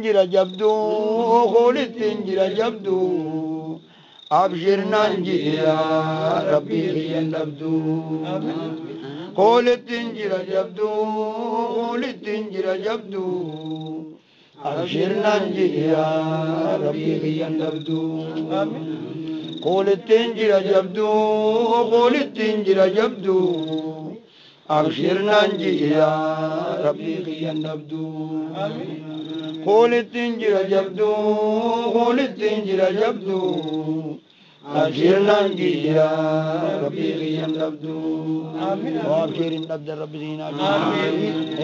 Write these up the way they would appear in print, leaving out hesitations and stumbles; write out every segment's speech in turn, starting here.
جرا جبدو خولت جرا جبدو أبشرنا يا ربي غيا نبدو خولت جرا جبدو خولت جرا جبدو أبشرنا يا ربي غيا نبدو خولت جرا جبدو خولت جرا جبدو أبشرنا يا ربي غيا نبدو خولت جرا جبدو خولت جرا جبدو أبشرنا يا ربي غيا نبدو وأبشرين نبدا رب زينا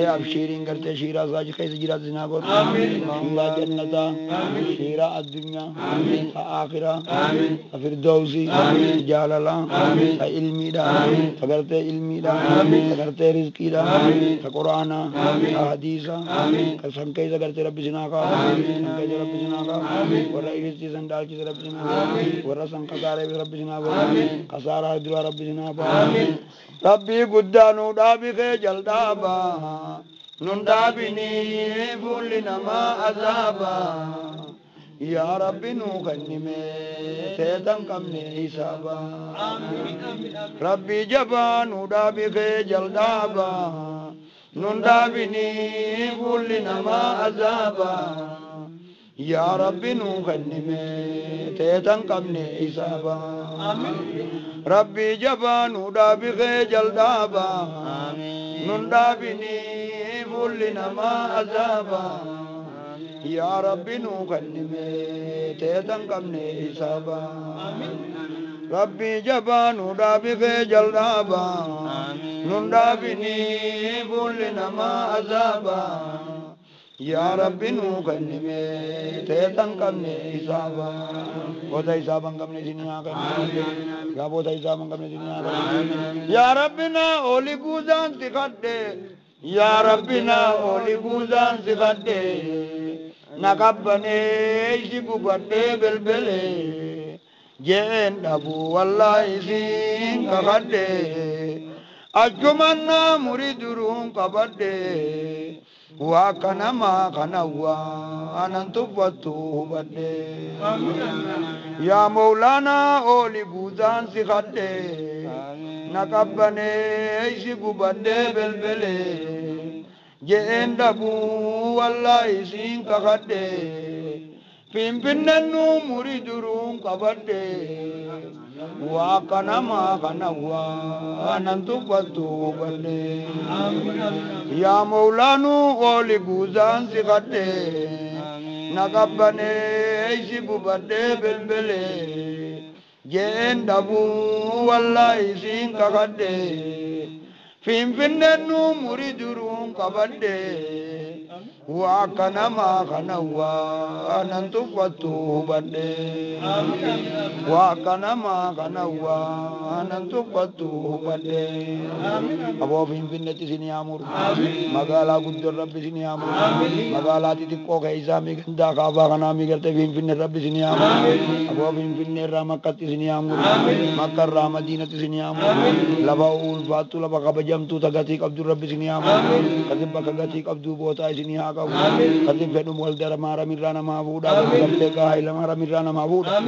يا أبشرين قرت شيرا زاج خيز جرا زنا قول شيرا جنتا شيرا الدنيا آخرة فردوسي جاللا علمي دا فقرت علمي دا فقرت رزقي دا فقرآن حديثا قسم كيز قرت رب زنا کا كيز رب زنا کا ورا إلتي سندال كيز رب زنا ورا سنقطاري رب زنا قصارى دروا رب زنا ربي قدانو دابي خجل دابا نندابني فلنا ما أذابا يا ربي نغنمي سيدن كمني حسابا ربي جبانو دابي خجل دابا نندابني فلنا ما أذابا يا ربي نغنمي سيدن كمني حسابا ربي جبانو دابي خجل دابا نندابني فلنا ما أذابا يا ربي نغنمي تيتن قمني حسابا ربي جبانو دابي خجل دابا نندابني فلنا ما أذابا يا ربي نغنمي تيتن قمني حسابا بوتا حسابا قمني دنيا يا بوتا حسابا قمني دنيا يا ربنا أولي بوزان تقدي يا ربنا أولي بوزان تقدي نقبني شكو بدي بلبلي جين أبو والله سين قدي أجمعنا مريد روم قبدي وكنا ما كنوا أنا تبتو بدي يا مولانا أولي بوزان سخدي نقبني شكو بدي بلبلي جين دبو والله سين كخدي pimpinannu muridurun kabadde wa kanama kanawa anantu batu balle ya maulanu oli guzan sikadde nagabbane isibu badde belbele jen dabu wallahi sin kakadde pimpinannu muridurun kabadde wa kanama kanawa anantu batu balle wa kanama kanawa anantu batu balle abo finfinneti sini amur magala guddur rabbi sini amur magala titikko kaisa mi ganda ka ba kana mi garte finfinne rabbi sini amur abo finfinne ramakati sini amur makkar ramadinati sini amur labaul fatu labaka bajam tu tagati abdur rabbi sini amur kadib bakagati abdu bota sini ha kadib fedu mol dara mara mirana mabuda garte ka hayla mara mirana mabuda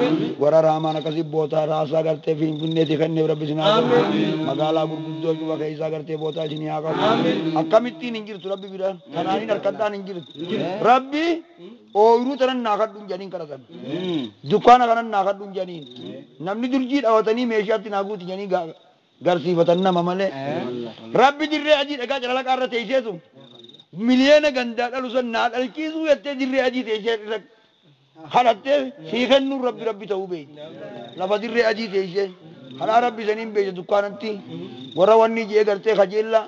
wara ramana kadib bota rasa garte finfinne ti kanne rabbi sini amur magala gurguddo ju kaisa garte bota sini ha akamitti ningir rabbi bira kanani narkadda ningir rabbi ooyru tanan naakadun janin karatan dukana kanan naakadun janin namni durjii dhawatanii meeshaatti naaguuti janii garsiifatan nama malee rabbi dirree ajii dhagaa jalala qaarra teesseetu miliyoona gandaa dhalu san naa dhalchiisuu jettee dirree ajii teessee irra kadhattee sii kennuun rabbi ta'uu beeyi lafa dirree ajii teessee kanaa rabbi saniin beeyya dukkaanatti warra wanni jee gartee kajeella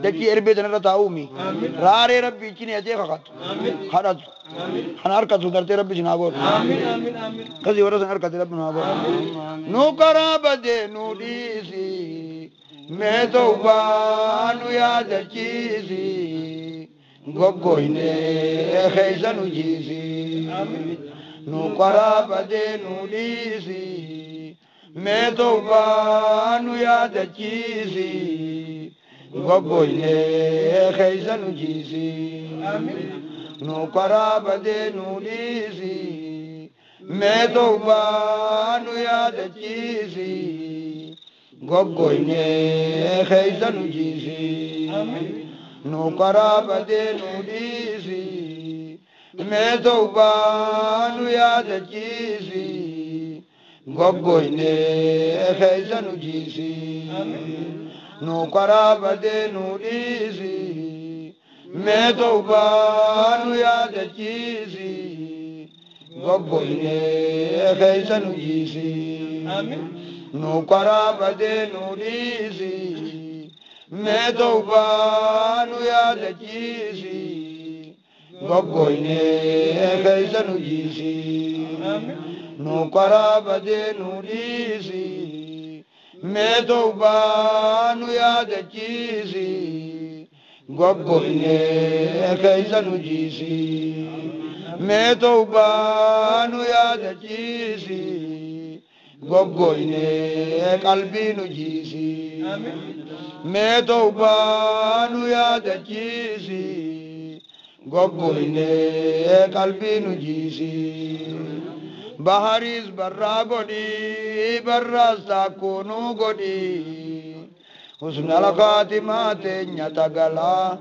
dachii erbee sanarra taa'uumi raaree rabbi ichi neetee kakatu kadhatu kana harkatu gartee rabbi sinaa godhu kasii warra san harkate rabbi naa godhu nu karaa badee nu dhiisi mee tawbaa nu yaadachiisi goggoyne keeysa nu jiisi nu karaa badee nu dhiisi mee tawbaa nu yaadachiisi goggoyne keeysa nu jiisi نوكرا بدينو ديسي ميتوبا نويا تجيسي غوغويني خيسا نجيسي نوكرا بدينو ديسي ميتوبا نويا تجيسي غوغويني خيسا نجيسي نوكرا بدينو ديسي ميتوبا نويا تجيسي غوغويني خيسا نجيسي نوكرا بدينو ديسي ميتوبا نويا تجيسي غوغويني خيسا نجيسي نوكرا بدينو ديسي ميتوبا نويا تجيسي غوغويني خيسا نجيسي ميتوبا نويا تجيسي غوغويني قلبي نجيسي ميتوبا نويا تجيسي غوغويني قلبي نجيسي بحريز برا غدي برا ساكونو غدي حسن الخاتمات نتغلا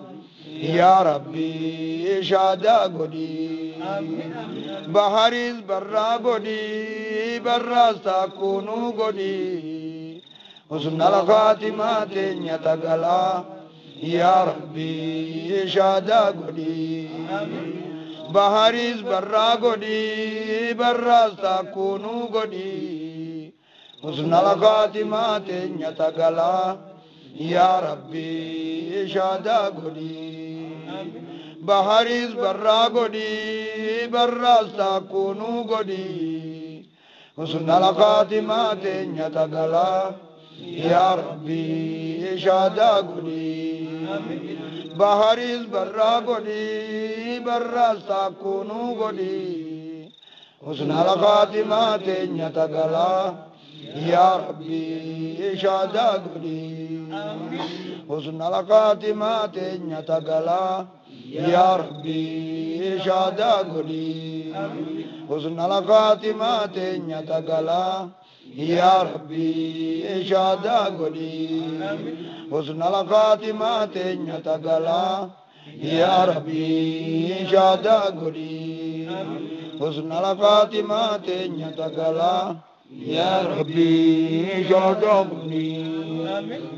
يا ربي شادا غدي بحريز برا غدي برا ساكونو غدي حسن الخاتمات نتغلا يا ربي شادا غدي بحريز برا غدي برا ساكونو غدي حسن الخاتمات نتغلا يا ربي شادا غدي بحريز برا غدي برا ساكونو غدي حسن الخاتمات نتغلا يا ربي شادا غدي بحريز برا غدي برا ساكونو غدي حسن الخاتمات نتغلا يا ربي شادا غدي حسن الخاتمات نتغلا يا ربي شادا غدي حسن الخاتمات نتغلا يا ربي شادا غدي حسن الخاتمات نتغلا يا ربي شادا غدي حسن الخاتمات نتغلا يا ربي شادا غدي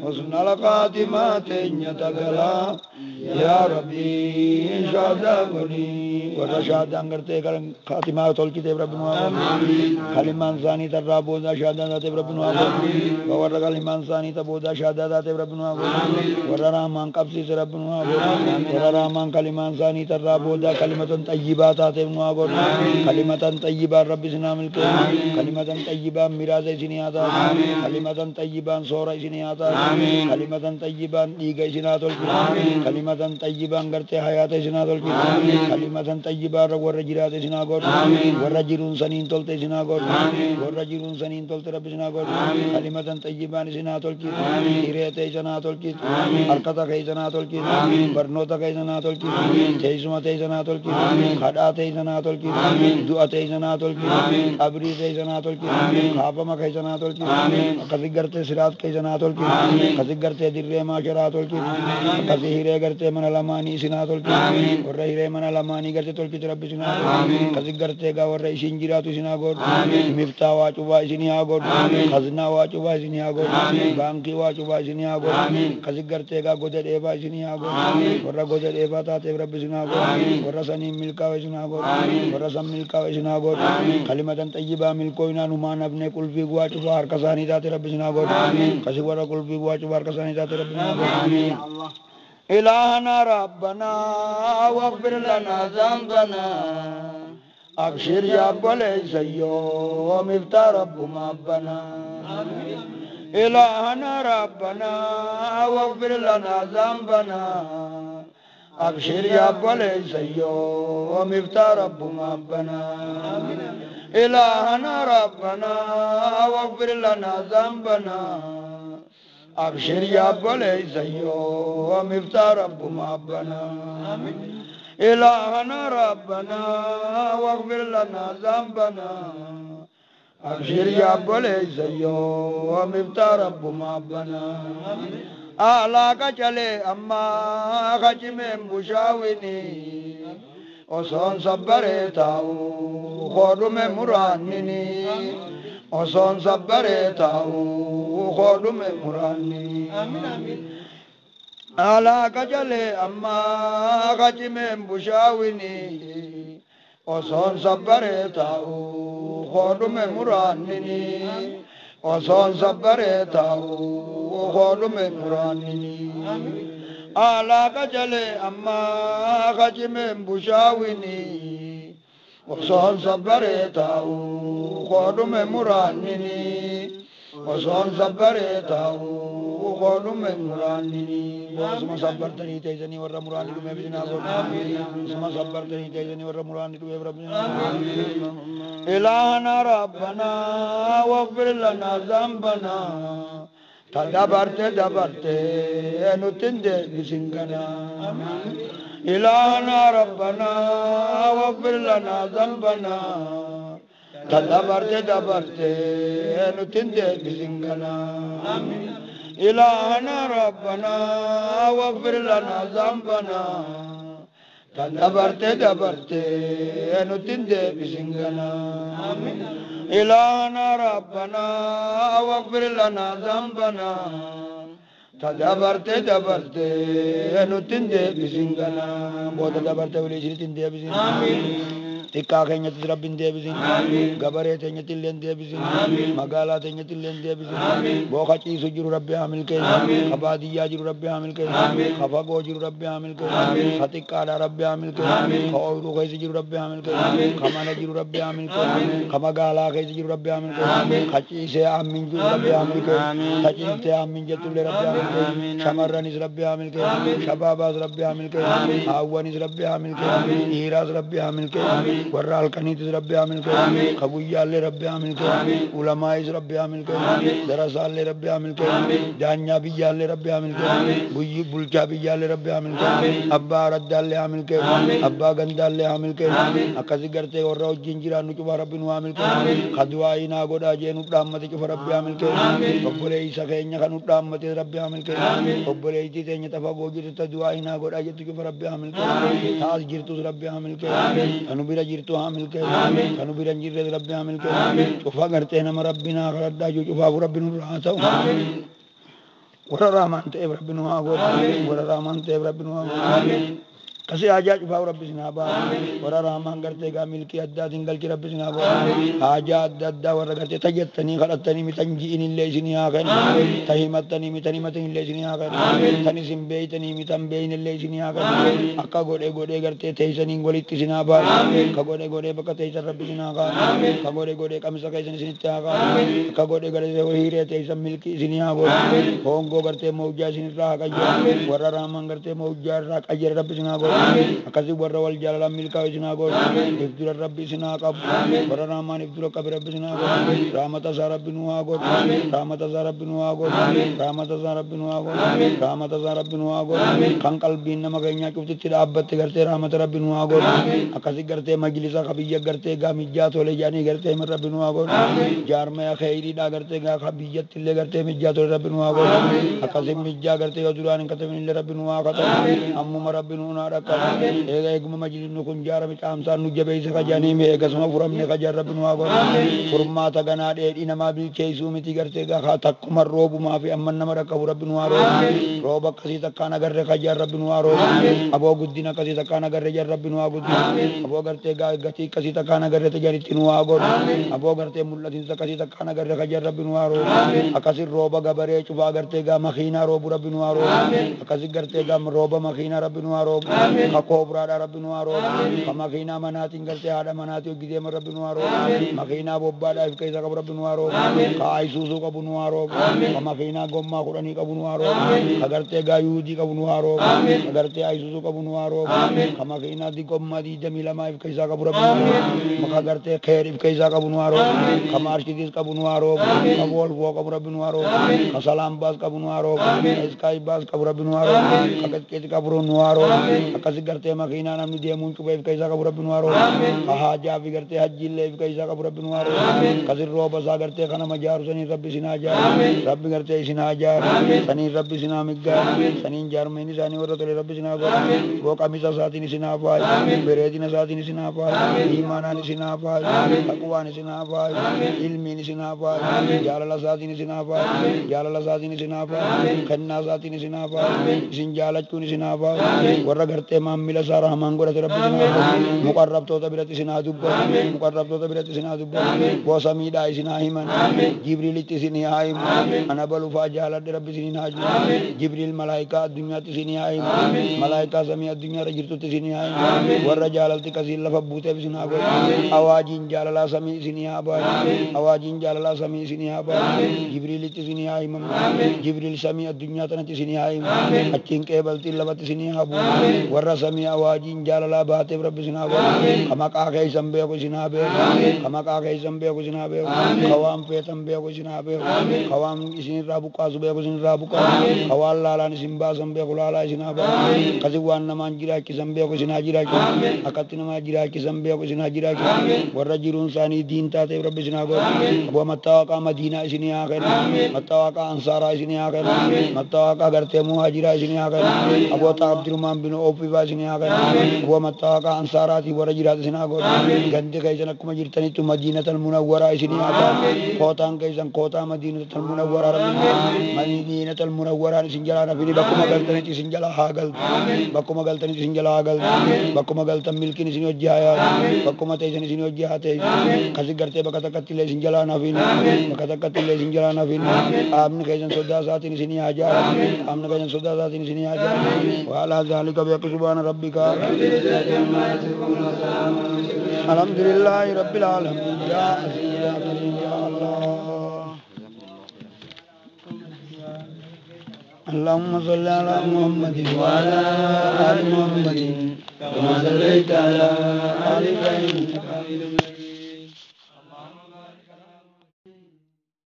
حسن الخاتمات نتغلا يا ربي شادا غدي وتشادا غرتي خاتمات الكتاب ربنا كلمان ثاني ترابودا شادا ذات ربنا وورا كلمان ثاني تبودا شادا ذات ربنا ورا مان قبسي ربنا ورا مان كلمان ثاني ترابودا كلمة طيبات ذات ربنا كلمة طيبة رب سنا ملك كلمة طيبة ميراث سنياتا كلمة طيبة سورة سنياتا كلمة طيبة ديغ سناتول كلمة طيبة غرتي حياة سناتول كلمة طيبة ور جرات سناغور ور جيرون سنين تولت سناغور ور جيرون سنين تولت رب سناغور كلمة طيبة سناتول هيرته سناتول حركتا كاي سناتول برنوتا كاي سناتول جيسمته سناتول خداته سناتول دعاته سناتول ابريته سناتول خافما كاي سناتول كذي غرتي سرات كاي سناتول كذي غرتي ديره ما شراتول كذي هيره غرتي من لماني سناتول ور هيره من لماني غرتي تول رب سناغور كذي غرتي غا ور شينجيراتو سناغور مفتاح واچوبا سنياغور خزنا واچوبا سنياغور بانكي واچوبا سنياغور كذي غرتي غا گودر ايبا سنياغور ور گودر ايبا تات رب سناغور ور سني ملكا سناغور ور سم ملكا سناغور كلمة طيبة ملكوينا نمان ابن كل في واچوبا هر کسانی تات رب سناغور كذي ور كل في واچوبا هر کسانی تات رب سناغور إلهنا ربنا واغفر لنا ذنبنا أبشر يا بليس يوم افتى رب مبنا إلهنا ربنا واغفر لنا ذنبنا أبشر يا بليس يوم افتى رب مبنا إلهنا ربنا واغفر لنا ذنبنا أبشر يا بليس يوم افتى رب مبنا إلهنا ربنا واغفر لنا ذنبنا أبشر يا بوليس يوم مفتى رب مابنا أعلى كجلي أما خجم بشاوني وصون صبرتاو خودم مرانني وصون صبرتاو خودم مرانني أعلى كجلي أما خجم بشاوني وصون صبرتاو خودم مرانني وصون صبرتاو خودم مرانني على كجل أما خجم بشاوني وصون صبرتاو خودم مرانني وصون صبرتاو خودم مرانني اسم صبرتني تيزني ور مراني كم بجنا اسم صبرتني تيزني ور مراني كم ربنا إلهنا ربنا واغفر لنا ذنبنا تدبرت نتندي بسنغنا إلهنا ربنا واغفر لنا ذنبنا تدبرت نتندي بسنغنا إلهنا ربنا واغفر لنا ذنبنا تدبرت نتندي بسنغنا إلهنا ربنا واغفر لنا ذنبنا تدبرت نتندي بسنغنا بود تدبرت وليش تندي بسنغنا Tikka keenya Rabbin deebisin gabaree teenya tilleen deebisin magaalaa teenya tilleen deebisin booka ciisu jiru Rabbi haa milkeessu ka baadiyyaa jiru Rabbi haa milkeessu ka fagoo jiru Rabbi haa milkeessu ka xiqqaadhaa Rabbi haa milkeessu ka ooyiruu keessa jiru Rabbi haa milkeessu ka mana jiru Rabbi haa milkeessu ka magaalaa keessa jiru Rabbi haa milkeessu ka ciisee hammin jiru Rabbi haa milkeessu ka ciiftee hammin jettullee Rabbi haa milkeessu shamarranis Rabbi haa milkeessu shabaabaas Rabbi haa milkeessu haawwanis Rabbi haa milkeessu dhiiraas Rabbi haa milkeessu warra halkaniitis Rabbi haa milkeessu ka guyyaallee Rabbi haa milkeessu ulamaayis Rabbi haa milkeessu darasaallee Rabbi haa milkeessu daanyaa biyyaallee Rabbi haa milkeessu bulchaa biyyaallee Rabbi haa milkeessu abbaa raddaallee haa milkeessu abbaa gandaallee haa milkeessu akkasi gartee warra wajjin jiraannu cufa Rabbi nu haa milkeessu ka du'aayii naa godhaa jee nu dhaammate cufa Rabbi haa milkeessu obboleeysa keenya kan nu dhaammate Rabbi haa milkeessu obboleeytii teenya tafagoo jirtu du'aayii naa godhaa jettu cufa Rabbi haa milkeessu taas jirtus Rabbi haa milkeessu kanu bira jirtu haa milkeessu kanu bira hin jirres Rabbi haa milkeessu cufa gartee nama Rabbi naa kadhadhaa jiru cufaaf Rabbi nurraa haa ta'u warra raamaan ta'eef Rabbi nu haa godhu warra raamaan ta'eef Rabbi nu haa godhu kasi hajaa cufaaf Rabbi sinaa baatu warra raamaan gartee gaa milkii addaatiin galchi Rabbi sinaa godhu hajaa adda addaa warra gartee tajjattanii kadhattanii mitan ji'in illee isinii haa kennu tahimattanii mitan himatan illee isinii haa kennu tan isin beeytanii mitan beeyin illee isinii haa kennu akka godhee gartee teeysaniin walitti sinaa baatu ka godhee bakka teeysan Rabbi sinaa kaa'u ka godhee qamisa keessan isinitti haa kaa'u akka godhee hiiree teeysan milkii isinii haa godhu hoongoo gartee mawjaa isinirraa haa qayyadu warra raamaan gartee mawjaa irraa qayyadu Rabbi sinaa godhu akkasi warra wal jaalalan milkaa'u isinaa godhu ifdura Rabbi isinaa qabu warra raamaan ifdura qabu Rabbi isinaa godhu raamata isaa Rabbi nu haa godhu raamata isaa Rabbi nu haa godhu raamata isaa Rabbi nu haa godhu raamata isaa Rabbi nu haa godhu kan qalbiin nama keenyaa cuftitti dhaabbatte gartee raamata Rabbi nu haa godhu akkasi gartee majlisa ka biyya gartee gaa mijjaa tole jedhanii gartee min Rabbi nu haa godhu jaarmaya kheyriidhaa gartee gaa ka biyyatti illee gartee mijjaa tole Rabbi nu haa godhu akkasi mijjaa gartee yoo duraan hin katamin illee Rabbi nu haa katamu ammuma Rabbi nu naa eega eeguma majlisni kun jaarame caamsaan nu jabeeyse kajanii mee eegasuma furamne kajan Rabbi nu haa godhu furmaata ganaa dheedhii namaa bilcheeysuu miti gartee gaa takkuma roobumaa fi amman nama rakkabu Rabbi nu haa roobu rooba akkasii takkaan agarre kajan Rabbi nu haa roobu aboo guddina akkasii takkaan agarre jan Rabbi nu haa guddina aboo gartee gatii akkasii takkaan agarre tajanitti nu haa godhu aboo gartee mul'atinsa akkasii takkaan agarre kajan Rabbi nu haa roobu akkasii rooba gabaree cufaa gartee gaa makiinaa roobu Rabbi nu haa roobu akkasii gartee gaa rooba makiinaa Rabbi nu haa roobu ka kobraadha Rabbi nu haa roobu ka makiinaa manaatiin gartee haadha manaatii hojjiteema Rabbi nu haa roobu makiinaa bobbaadhaa if keessa qabu Rabbi nu haa roobu ka ayisuusuu qabu nu haa roobu ka makiinaa gommaa 10 qabu nu haa roobu ka gartee gaa yuudii qabu nu haa roobu ka gartee ayisuusuu qabu nu haa roobu ka makiinaa gommaa 22 if keessa qabu Rabbi nu haa roobu ka gartee keer if keessa qabu nu haa roobu ka maarshitiis qabu nu haa roobu ka wolfoo qabu Rabbi nu haa roobu ka salaam baas qabu nu haa roobu ka iskaay baas qabu Rabbi nu haa roobu ka qeqqeeti qabu nu haa roobu kasi gartee makiinaa namni deemuun cubeef keessa qabu rabbi nu haa roobu haajaa fi gartee hajjiillee fi keessa qabu rabbi nu haa roobu kasi rooba isaa gartee kana majaaru saniin rabbi isin haa jaaru rabbi gartee isin haa jaaru saniin rabbi isin haa miggaaru saniin jaarmeen isaanii warra tole rabbi isin haa godhu booqamisa isaatiin isin haa faayu bereedina isaatiin isin haa faayu iimaanaan isin haa faayu taqwaan isin haa faayu ilmiin isin haa faayu jaalala isaatiin isin haa faayu jaalala isaatiin isin haa faayu kennaa isaatiin isin haa faayu isin jaalachuun isin haa faayu warra gartee maammila isaa rahmaan godhate rabbi isin haa godhu muqarrabtoota biratti isin haa dubbatu muqarrabtoota biratti isin haa dubbatu gosa miidhaa isin haa himan jibriilitti isin haa himu ana balufaa jaaladhe rabbi isin haa jiru jibriil malaayikaa addunyaatti isin haa himu malaayikaa samii addunyaarra jirtutti isin haa himu warra jaalalti kasiin lafa buuteef isin haa godhu awaajiin jaalalaa samii isin haa baayu awaajiin jaalalaa samii isin haa baayu jibriilitti isin haa himamu jibriil samii addunyaa tanatti isin haa himu achiin qeebaltiin lafatti isin haa bu'u warra samii awaajiin jaalalaa baateef rabbi isin haa godhu kamaqaa keessan beeku isin haa beeku kamaqaa keessan beeku isin haa beeku kawaan feetan beeku isin haa beeku kawaan isin irraa buqqaasu beeku isin irraa buqqaasu kawaan laalaan isin baasan beeku laalaa isin haa baasu kasi waan namaan jiraachisan beeku isin haa jiraachisu akkatti namaa jiraachisan beeku isin haa jiraachisu warra jiruun isaanii diin taateef rabbi isin haa godhu aboo mattaawaqaa madiinaa isin haa kennu mattaawaqaa ansaaraa isin haa kennu mattaawaqaa gartee muhaajiraa isin haa kennu aboo abdirumaan bin oofifaa isin haa kennu aboo mattaawaqaa ansaaraatii warra jiraatu isin haa godhu gandi keessan akkuma jirtanitti madiinatal munawwaraa isin haa taatu kootaan keessan kootaa madiinatal munawwaraa rabbi madiinatal munawwaraan isin jalaa nafini bakkuma galtanitti isin jalaa haa galtu bakkuma galtanitti isin jalaa haa galtu bakkuma galtan milkiin isin hojii haa yaadu bakkuma teessan isin hojii haa teessu kasi gartee bakka takkatti illee isin jalaa nafin bakka takkatti illee isin jalaa nafin qaamni keessan sodaa isaatiin isin haa jaaru qaamni keessan sodaa isaatiin isin haa jaaru waalaa zaalika beeku subhaana rabbika alhamdulillahi rabbil alamin ya aziz ya karim ya allah اللهم صل على محمد وعلى آل محمد كما صليت على آل إبراهيم